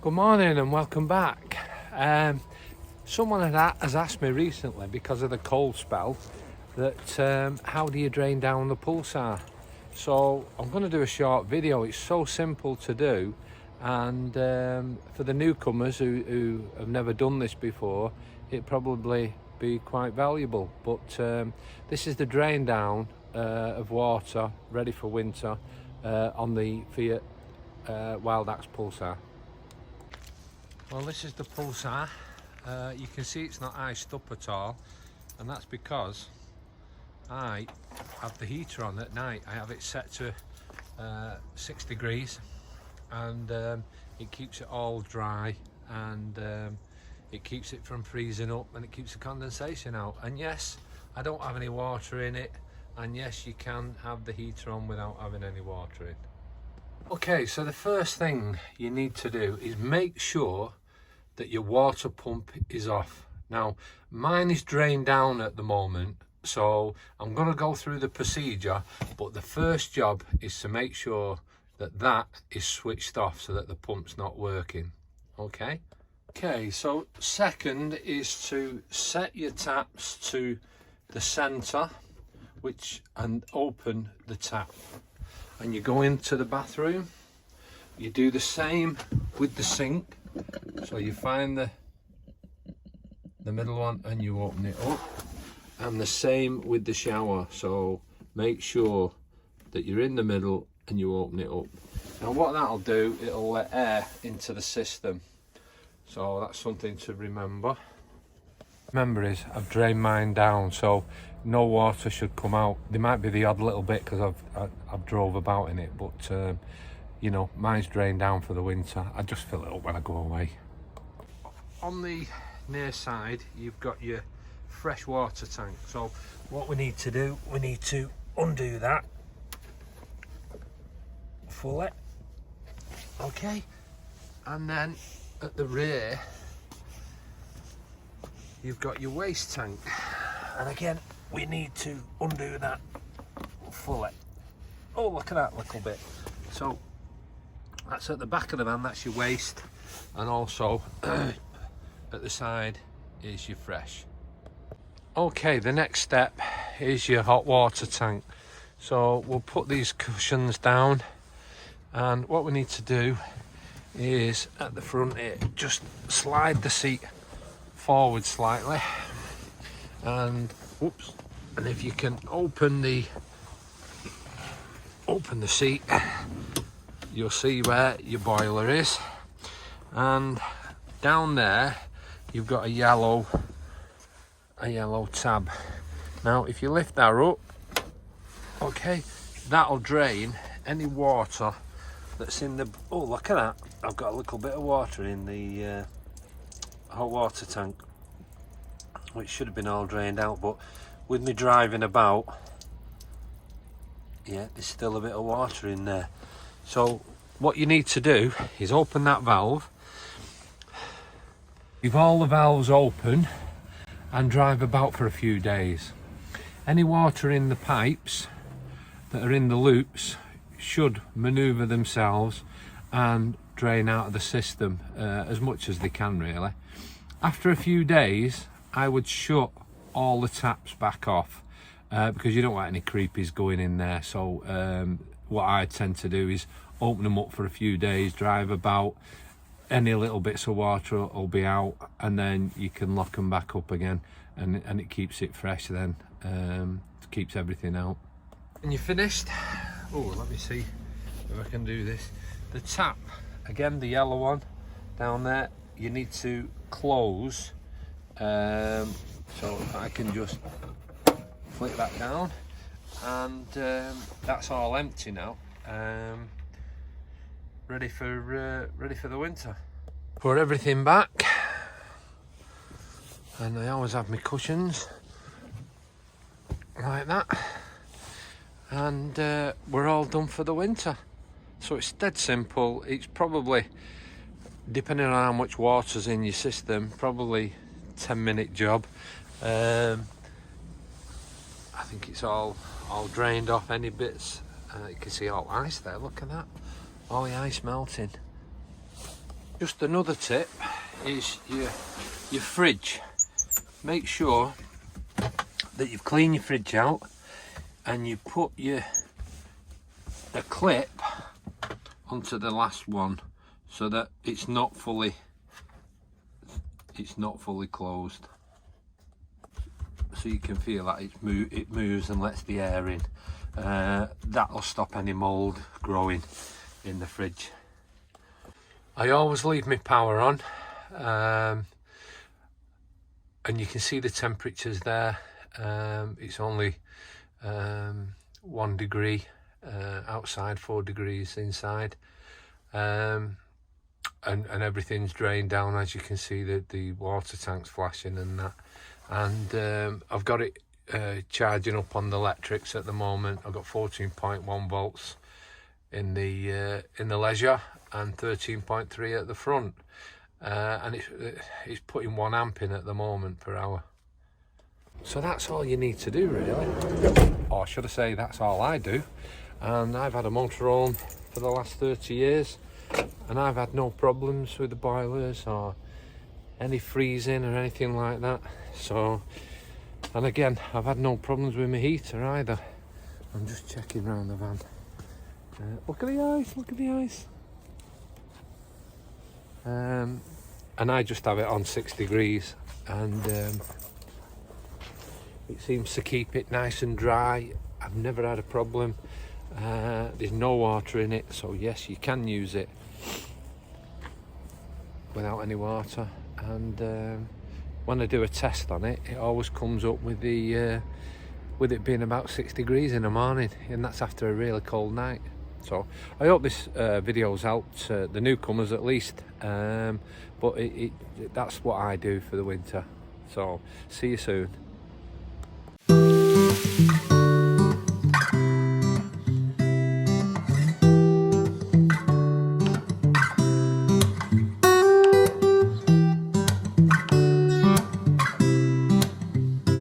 Good morning and welcome back. Someone has asked me recently, because of the cold spell, that how do you drain down the Pulsar? So I'm going to do a short video. It's so simple to do, and for the newcomers who have never done this before, it probably be quite valuable. But this is the drain down of water ready for winter on the Fiat Wildax Pulsar. Well, this is the Pulsar. You can see it's not iced up at all, and that's because I have the heater on at night. I have it set to 6 degrees, and it keeps it all dry, and it keeps it from freezing up, and it keeps the condensation out. And yes, I don't have any water in it, and yes, you can have the heater on without having any water in. Okay, so the first thing you need to do is make sure that your water pump is off. Now, mine is drained down at the moment, so I'm going to go through the procedure, but the first job is to make sure that that is switched off so that the pump's not working. Okay, so second is to set your taps to the center, and open the tap. And you go into the bathroom, you do the same with the sink. So you find the middle one and you open it up, and the same with the shower. So make sure that you're in the middle and you open it up. Now what that'll do, it'll let air into the system, so that's something to remember. Remember is I've drained mine down, so no water should come out. There might be the odd little bit because I've drove about in it, but you know, mine's drained down for the winter. I just fill it up when I go away. On the near side, you've got your fresh water tank. So what we need to do, we need to undo that fully. Okay, and then at the rear, you've got your waste tank. And again, we need to undo that fully. Oh, look at that little bit. So that's at the back of the van, that's your waste, and also at the side is your fresh. Okay, the next step is your hot water tank. So we'll put these cushions down, and what we need to do is at the front here, just slide the seat forward slightly, and whoops, and if you can open the seat, you'll see where your boiler is, and down there you've got a yellow tab. Now if you lift that up, okay, that'll drain any water that's in the, oh look at that, I've got a little bit of water in the hot water tank, which should have been all drained out, but with me driving about, yeah, there's still a bit of water in there. So what you need to do is open that valve, leave all the valves open, and drive about for a few days. Any water in the pipes that are in the loops should manoeuvre themselves and drain out of the system as much as they can, really. After a few days, I would shut all the taps back off because you don't want any creepies going in there. So what I tend to do is open them up for a few days, drive about, any little bits of water will be out, and then you can lock them back up again, and it keeps it fresh then, keeps everything out. And you're finished. Oh, let me see if I can do this. The tap, again, the yellow one down there, you need to close, so if I can just flick that down, and that's all empty now, ready for the winter. Put everything back, and I always have my cushions like that, and we're all done for the winter. So it's dead simple. It's probably, depending on how much water's in your system, probably 10-minute job. I think it's all drained off, any bits. You can see all ice there, look at that, all the ice melting. Just another tip is your fridge. Make sure that you've cleaned your fridge out and you put the clip onto the last one so that it's not fully closed, so you can feel that it moves and lets the air in. That'll stop any mold growing in the fridge. I always leave my power on, and you can see the temperatures there. It's only 1 degree outside, 4 degrees inside, and everything's drained down. As you can see, the water tank's flashing and that, and I've got it charging up on the electrics at the moment. I've got 14.1 volts in the leisure and 13.3 at the front, and it's putting 1 amp in at the moment per hour. So that's all you need to do, really, or should I say that's all I do. And I've had a motorhome for the last 30 years and I've had no problems with the boilers or any freezing or anything like that. So, and again, I've had no problems with my heater either. I'm just checking around the van. Look at the ice, look at the ice. And I just have it on 6 degrees, and it seems to keep it nice and dry. I've never had a problem. There's no water in it, so yes, you can use it without any water. And when I do a test on it, it always comes up with with it being about 6 degrees in the morning, and that's after a really cold night. So I hope this video's helped the newcomers at least, but that's what I do for the winter. So see you soon.